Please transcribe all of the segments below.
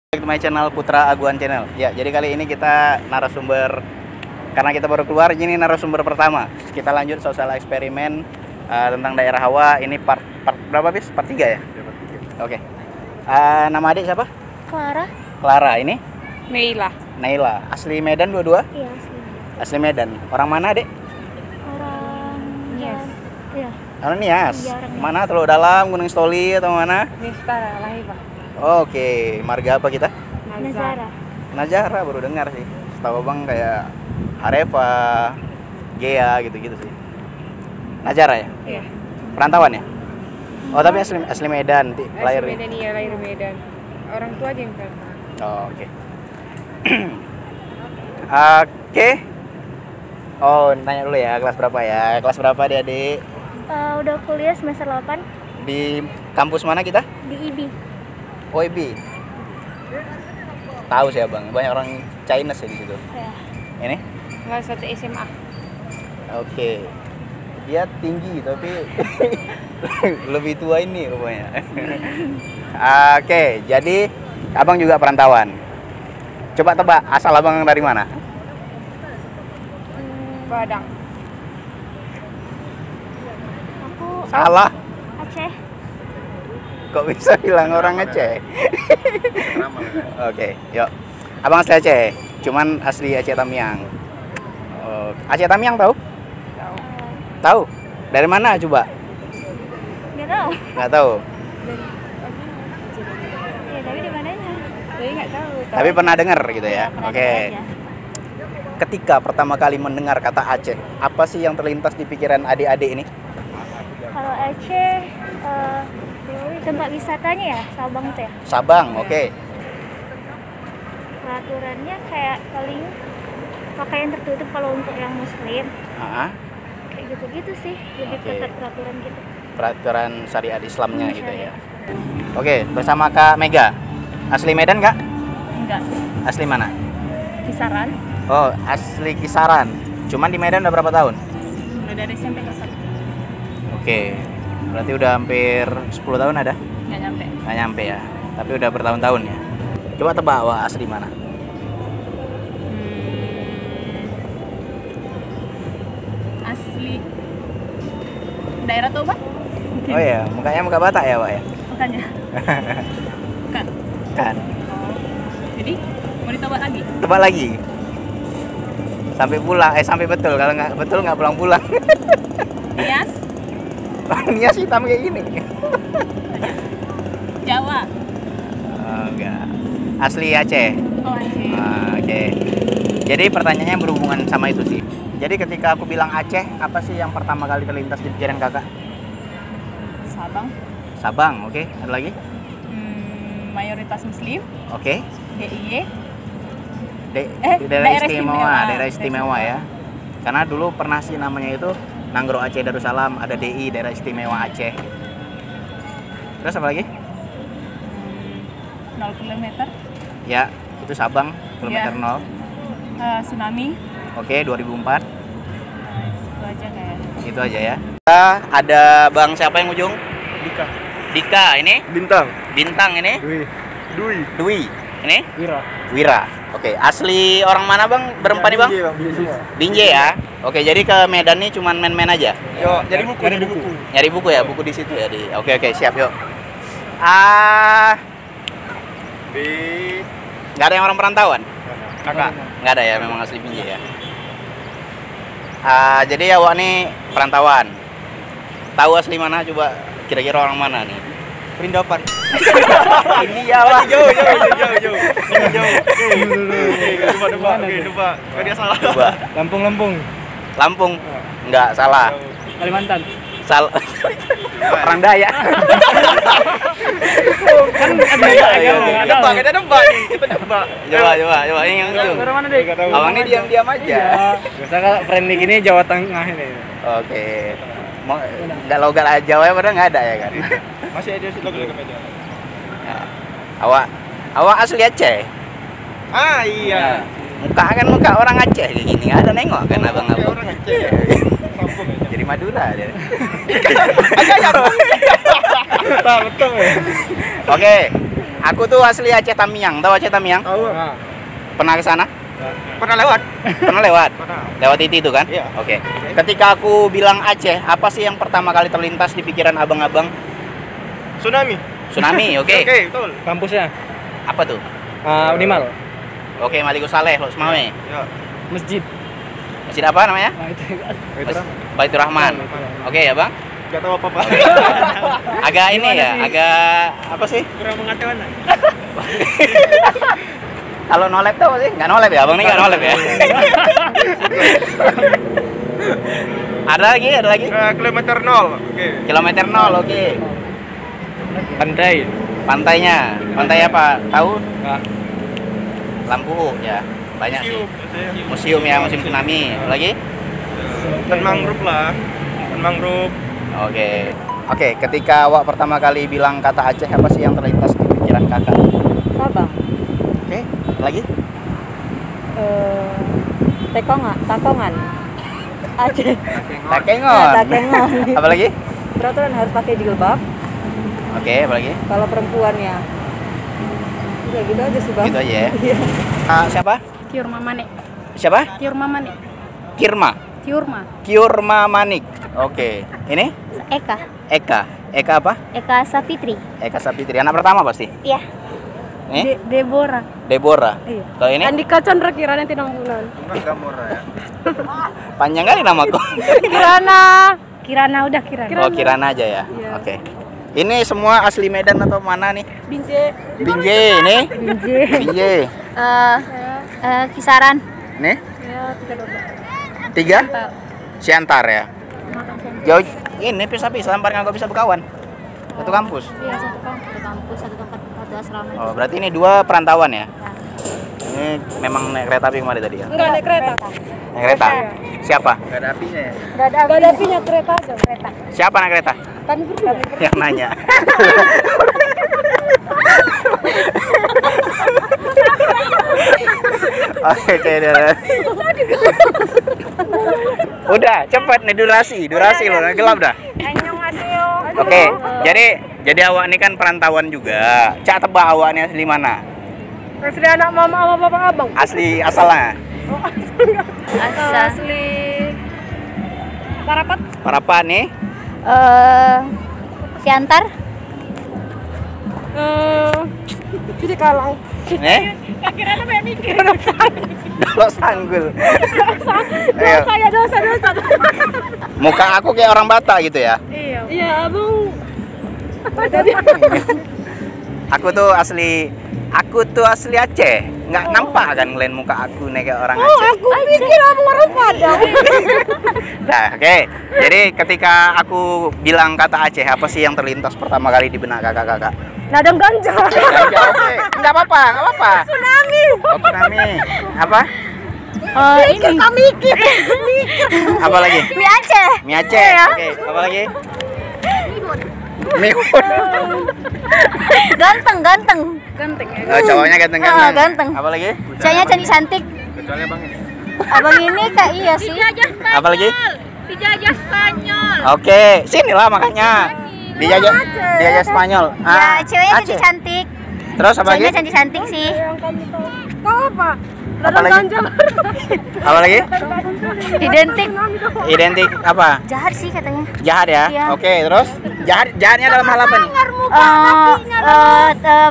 Back to my channel Putra Aguan Channel. Ya, jadi kali ini kita narasumber, karena kita baru keluar, ini narasumber pertama. Kita lanjut sosial eksperimen tentang daerah Hawa. Ini part berapa bis? Part 3 ya? Oke. Nama adik siapa? Clara. Clara. Ini? Naila. Naila. Asli Medan dua-dua? Iya, asli. Asli Medan. Orang mana, Dek? Orang Nias. Iya. Orang Nias. Iya, orang Nias. Mana? Teluk Dalam, Gunung Stoli atau mana? Nistara, Lahiba. Oke, marga apa kita? Nazara. Najara, baru dengar sih. Setahu Bang kayak Areva, Gea gitu-gitu sih. Najara ya? Iya. Perantauan ya? Oh, tapi asli Medan, lahir. Asli Medan, iya, lahir Medan. Orang tua aja yang perantau. Oh, oke. Oke. Oh, nanya dulu ya, kelas berapa ya? Kelas berapa Adik? Udah kuliah semester 8 Di kampus mana kita? di IB. OIB. Tahu sih Abang, banyak orang Chinese ya di situ. Ya. Ini? Kelas 1 SMA. Oke. Dia tinggi tapi lebih tua ini rupanya. Oke, jadi Abang juga perantauan. Coba tebak asal Abang dari mana? Padang. Aku Salah. Aceh. Kok bisa bilang orang Aceh? Oke, yuk. Abang asli Aceh, cuman asli Aceh Tamiang. Oh, Aceh Tamiang tahu? Tahu? Dari mana coba? Nggak tahu. Nggak tahu. Ya, tapi di mananya? Jadi nggak tahu. Tapi pernah dengar gitu ya? Pernah Oke. dengar aja. Ketika pertama kali mendengar kata Aceh, apa sih yang terlintas di pikiran adik-adik ini? Kalau Aceh, tempat wisatanya ya, Sabang tuh ya. Sabang, oke. Peraturannya kayak paling pakaian tertutup kalau untuk yang muslim. Ah, Kayak gitu-gitu sih, lebih Oke. ketat peraturan gitu. peraturan syariat Islamnya gitu ya. Syariat. Oke, bersama Kak Mega. Asli Medan Kak? Enggak, Asli mana? kisaran. Oh, asli Kisaran. Cuman di Medan udah berapa tahun? Udah dari SMP kelas 1. Oke. Berarti udah hampir 10 tahun ada? Nggak nyampe. Nggak nyampe ya. Tapi udah bertahun-tahun ya. Coba tebak Wak, asli mana? Asli daerah Toba? Oh ya, mukanya muka Batak ya, Wak ya? Bukannya. Bukan. Kan. Jadi mau ditebak lagi? Tebak lagi. Sampai pulang, sampai betul. Kalau nggak betul nggak pulang-pulang. Nias, Nias hitam kayak gini. Jawa. Oh, enggak. Asli Aceh. Oh, Aceh. Oke. Jadi pertanyaannya berhubungan sama itu sih. Jadi ketika aku bilang Aceh, apa sih yang pertama kali terlintas di pikiran kakak? Sabang. Sabang, oke. Ada lagi? Mayoritas muslim. Oke. DIY. Daerah istimewa, daerah istimewa ya. Karena dulu pernah sih namanya itu Nanggro Aceh Darussalam, ada DI, daerah istimewa Aceh. Terus apa lagi? 0 km. Ya, itu Sabang, kilometer Ya. 0. Tsunami. Oke, 2004. Itu aja kayaknya. Itu aja ya. Kita ada Bang siapa yang ujung? Dika. Dika, ini? Bintang. Bintang ini? Dwi. Dwi. Ini? Wira. Wira. Oke, asli orang mana Bang? Berempat nih Bang? Binjai semua. Binjai ya. Oke, jadi ke Medan nih cuman main-main aja. Yo, jadi buku. Nyari buku ya, buku di situ ya di. Oke, siap yuk. Di Nggak ada yang orang perantauan? kakak. Nggak ada ya, memang asli Binjai ya. Jadi ya Wak nih perantauan. Tahu asli mana coba kira-kira orang mana nih? Perindapan. India lah. Jauh. Coba. Kau dia salah. Coba. Lampung. Nggak salah. Kalimantan. Orang Dayak. Kan ada Kita nebak nih. Coba ini yang ujung. Orang mana deh? Abang ini diam-diam aja. Biasa kalau friendly gini Jawa Tengah ini. Oke. Mau nggak logat aja Jawa padahal nggak ada ya kan? Masih ada sih logo meja. Awak asli Aceh. Iya. Muka kan muka orang Aceh kayak gini. Nggak ada nengok kan abang-abang. Orang Aceh. Kampung aja. Jadi Madura dia. Betul ya. Oke. Aku tuh asli Aceh Tamiang. Tahu Aceh Tamiang? Tahu. Pernah ke sana? Pernah lewat? Pernah lewat? Pernah. Lewat itu kan? Iya. Oke. Ketika aku bilang Aceh, apa sih yang pertama kali terlintas di pikiran abang-abang? Tsunami. Tsunami, oke. Oke, betul. Kampusnya Apa tuh? Unimal. Oke, Malikus Saleh, Los Mame. Ya. Masjid. Masjid apa namanya? Nah, itu. Baitur Rahman. Oke ya bang. Gak tahu apa-apa. Agak ini ya, agak apa sih? Kurang mengetahuan. Kalau nolep tuh apa sih? Nggak nolep ya, abang ini nggak nolep ya. Ada lagi? Kilometer 0. Oke. Kilometer 0, oke. Pantai. Pantainya, pantai apa? Tahu? Nah, Lampu ya, banyak sih. Museum. Museum ya, museum tsunami. Apa lagi? Dan mangrove lah. Dan mangrove. Oke. Oke, ketika awak pertama kali bilang kata Aceh, apa sih yang terlintas di pikiran kakak? Sabang. Oke, lagi? Takongan. Aceh. Takengon. Takengon. Apa lagi? Peraturan harus pakai jilbab. Oke, apa lagi? Kalau perempuannya. Udah gitu aja sih, Bang. Gitu aja ya. Iya. Siapa? Tiurma Manik. Siapa? Tiurma Manik. Kirma. Tiurma. Kiurma Manik. Oke. Ini? Eka. Eka. Eka apa? Eka Sapitri. Eka Sapitri. Anak pertama pasti? Iya. Ini? Deborah. Deborah. Iya. Kalau ini? Andika Chandra Kirana Tinambunan. Enggak murah ya. Panjang kali namaku. Kirana udah Kirana. Oh, Kirana aja ya. Iya. Oke. Ini semua asli Medan atau mana nih? Binje. Binjai ini? Binjai. Kisaran. Nih? Ya, 3 Tiga? Siantar ya. Jauh ini pisah-pisah, hampir nggak bisa berkawan. Satu kampus. Iya, satu kampus, satu tempat, satu asrama. Oh, berarti ini dua perantauan ya? Ini memang naik kereta api kemarin tadi ya? Enggak naik kereta. Naik kereta? Siapa? Gak ada apinya ya. Enggak ada apinya kereta aja. Kereta. Siapa naik kereta? Kami berdua. Yang nanya. Oke, udah, cepat nih durasi loh, gelap dah. Oke, jadi awak ini kan perantauan juga. Cak tebak awak ini asli mana? Asli anak mama sama bapak abang. Asli asalnya? Asli. Parapat. Parapan nih? Siantar. Jadi kalang. Nih? Akhirnya banyak mikir. Kalau sanggul. Ayo. Dosa. Muka aku kayak orang Batak gitu ya? Iya, Abang. Aku tuh asli Aceh. Nggak nampak kan ngeliat muka aku nih kayak orang Aceh. Aku pikir Abang orang Padang. Nah, oke. Jadi ketika aku bilang kata Aceh, apa sih yang terlintas pertama kali di benak kakak-kakak? Ladang ganja. Ganja, oke. Nggak apa-apa. Tsunami. Oh, tsunami. Apa? Ini kami mikir. Apa lagi? Mie Aceh. Mie Aceh. Oke, apa lagi? Mihun. Ganteng. Oh, cowoknya ganteng-ganteng. Ganteng. Apa lagi? Ceweknya cantik. Kecuali abang ini. Abang ini kak iya sih. Apa lagi? Dijajah Spanyol. Oke, sinilah makanya. Dijajah Spanyol. Ya, ceweknya Aceh. cantik. Terus apa lagi? Ceweknya cantik sih. Yang kami tahu. Kau apa? Apa Ladang lagi? ganja. Apa lagi? Identik apa? Jahat sih katanya. Jahat ya? Iya. Oke, terus jahatnya dalam hal apa nih?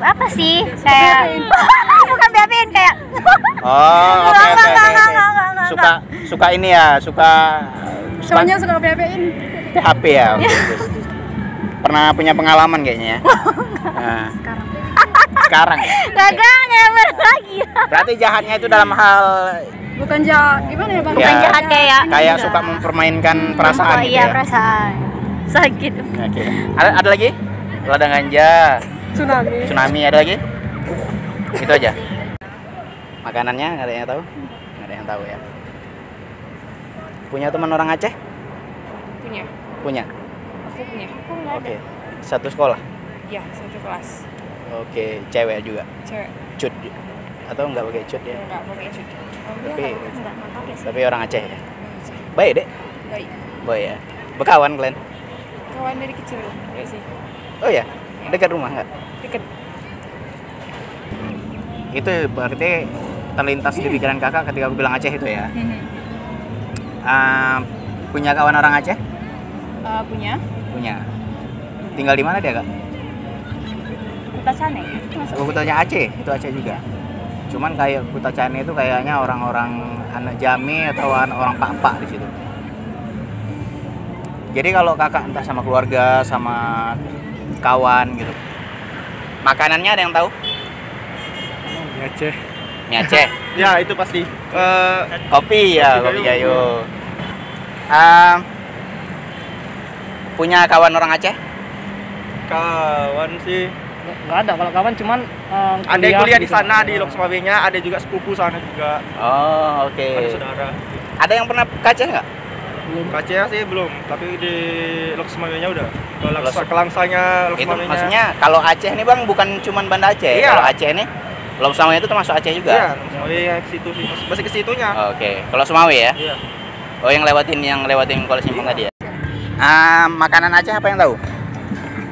Apa sih? Kayak bukan BAP-in kayak. Oh, oke. Enggak. Suka ini ya, suka Soalnya suka PHP-in. HP ya. Oke. Pernah punya pengalaman kayaknya ya. Nah. Sekarang. Gagal ngemer lagi. Berarti jahatnya itu dalam hal Bukan jahat. Gimana ya, Bang? Bukan jahat kayak. kayak suka mempermainkan perasaan Oh gitu iya, ya. perasaan. Sakit. Oke. Ada lagi? Ladang ganja, tsunami ada lagi? Itu aja. Makanannya nggak ada yang tahu? Nggak ada yang tahu ya. Punya teman orang Aceh? Punya. Aku punya. Oke. Satu sekolah? Iya, satu kelas. Oke, cewek juga. Cewek. Cut atau nggak pakai cut ya? Enggak pakai cuti. Tapi orang Aceh ya. Baik dek. Baik. Baik ya. Berkawan kalian? Kawan dari kecil ya sih. Oh ya. Dekat rumah nggak? Deket. Itu berarti terlintas di pikiran kakak ketika aku bilang Aceh itu ya. Punya kawan orang Aceh? Punya Punya. Tinggal di mana dia kak? Kuta Cane. Kutanya Aceh, itu Aceh juga. Cuman kayak Kuta Cane itu kayaknya orang-orang anak Jami atau orang Pak-Pak di situ. Jadi kalau kakak entah sama keluarga, sama kawan gitu, makanannya ada yang tahu? Mie Aceh. Mie Aceh, Ya itu pasti. kopi ya, kopi gayo. Punya kawan orang Aceh? Kawan sih. Nggak ada, kalau kawan cuman Ada yang kuliah di gitu. sana di Loksmawe-nya, ada juga sepupu sana juga. Oh oke. Ada saudara. Ada yang pernah ke Aceh nggak? KCA sih belum, tapi di Loksmawe-nya udah. Kalau Los- kelangsanya Itu Loksmawe-nya. maksudnya kalau Aceh nih bang bukan cuman Banda Aceh. Iya. Kalau Aceh nih, Loksmawe itu termasuk Aceh juga. Iya, Loksmawe yang ke situ sih. Masih ke situnya. Oke. Kalau Sumawe ya? Iya. Oh yang lewatin Kuala Simpang tadi ya? Makanan Aceh apa yang tahu?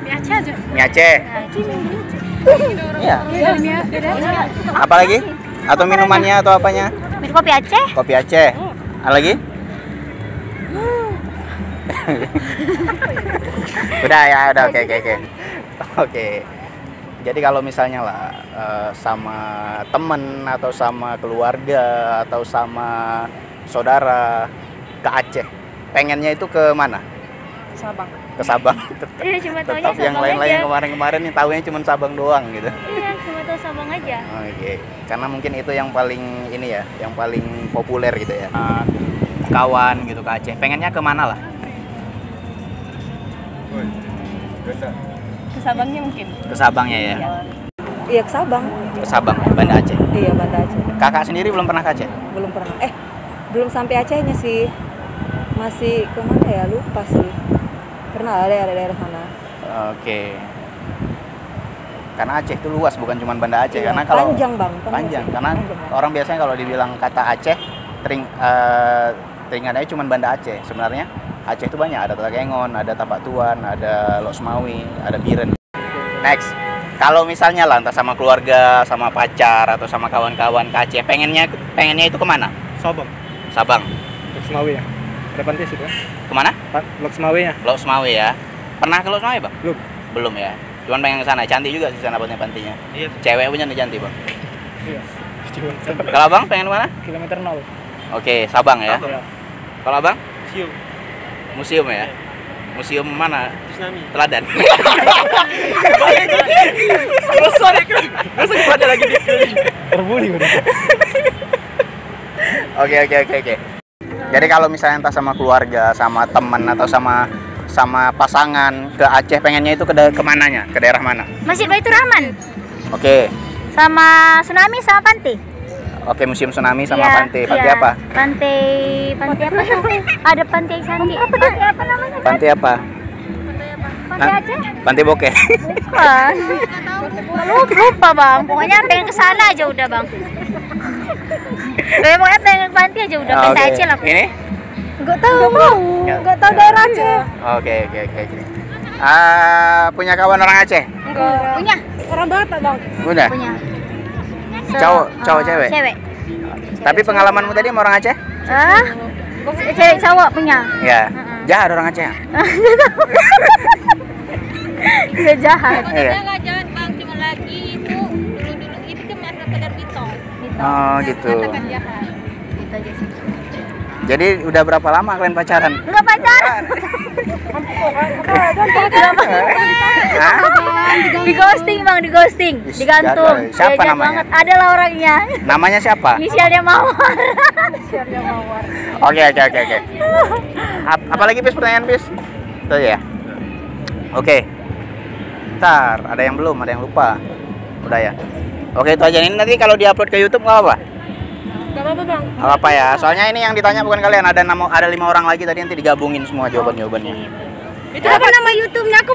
Mie Aceh aja. Mie Aceh. Iya. Apalagi? Atau minumannya atau apanya? Minum kopi Aceh. Kopi Aceh. Ada lagi? Udah ya, udah oke. Oke. Jadi kalau misalnya lah sama temen atau sama keluarga atau sama saudara ke Aceh, pengennya itu ke mana? Sabang. Ke Sabang. Iya, cuma taunya Tetap yang Sabang lain-lain aja. kemarin nih tahunya cuma Sabang doang gitu. Iya, cuma tahu Sabang aja. Oke, karena mungkin itu yang paling ini ya, yang paling populer gitu ya. Kawan gitu ke Aceh, pengennya ke mana lah? Ke Sabangnya mungkin. Ke Sabangnya ya. Iya, ke Sabang. Ke Sabang, Banda Aceh. Iya, Banda Aceh. Kakak sendiri belum pernah ke Aceh? Belum pernah. Belum sampai Acehnya sih. Masih kemana ya? Lupa sih. Pernah ada daerah sana. Oke. Karena Aceh itu luas, bukan cuma Banda Aceh. Iya, Karena kalau panjang bang. panjang, karena Panjang, Bang. orang biasanya kalau dibilang kata Aceh, teringatnya cuma Banda Aceh. Sebenarnya Aceh itu banyak, ada Takengon, ada Tapak Tuan, ada Loksmawe, ada Biren. Next, kalau misalnya lah entah sama keluarga, sama pacar atau sama kawan-kawan ke Aceh, pengennya itu kemana? Sabang. Sabang. Loksmawe ya. Ada pantai situ ya. Kemana? Loksmawe ya. Loksmawe ya. Pernah ke Loksmawe bang? Belum. Belum ya. Cuman pengen ke sana, cantik juga sih sana pantinya. Iya. Cewek punya nih cantik bang. Iya. Cuman Kalau abang pengen kemana? kilometer 0. Oke, Sabang ya. Sabang. Kalau abang? Siu. Museum ya. Museum mana? Tsunami. Teladan. Masa ada lagi di Terbuli udah. Oke. Jadi kalau misalnya entah sama keluarga, sama teman atau sama pasangan ke Aceh, pengennya itu kemananya? Ke daerah mana? Masjid Baitur Rahman. Oke. Sama tsunami sama pantai. Oke, museum tsunami sama Iya, pantai. Pantai iya. apa? Pantai apa tuh? Ada pantai yang cantik. Pantai apa namanya? Pantai apa? Pantai Aceh? Pantai Bokeh. Bukan. Lupa bang. Pokoknya pengen ke sana aja udah bang. Pokoknya pengen ke pantai aja udah. Pantai Oke. Aceh lah. Ini? Nggak tahu. Nggak tahu daerah Aceh. Oke. Punya kawan orang Aceh? Punya. Orang Batak bang. Punya. Punya. Cowok, cewek? Cewek. Tapi pengalamanmu tadi sama orang Aceh? Cewek cowok punya. Ya. Jahat orang Aceh. Dia jahat. Iya. Nggak jalan bang, cuma lagi itu dulu itu kan masa kadar mitos. Oh, gitu. Katakan jahat. Gitu aja sih. Jadi udah berapa lama kalian pacaran? Enggak pacaran. Hah? Di ghosting bang, di ghosting, Ih, digantung. gagal. Siapa Diajak namanya? banget. Adalah orangnya. Namanya siapa? Inisialnya Mawar. Oke. Apalagi Pis, pertanyaan Pis? Itu ya. Oke. Ntar, ada yang belum, ada yang lupa. Udah ya. Oke, itu aja. Ini nanti kalau diupload ke YouTube nggak apa-apa? Nggak apa-apa bang. Nggak apa-apa ya. Soalnya ini yang ditanya bukan kalian. Ada 5 orang lagi tadi, nanti digabungin semua jawaban-jawabannya. Itu apa nama YouTube-nya? Aku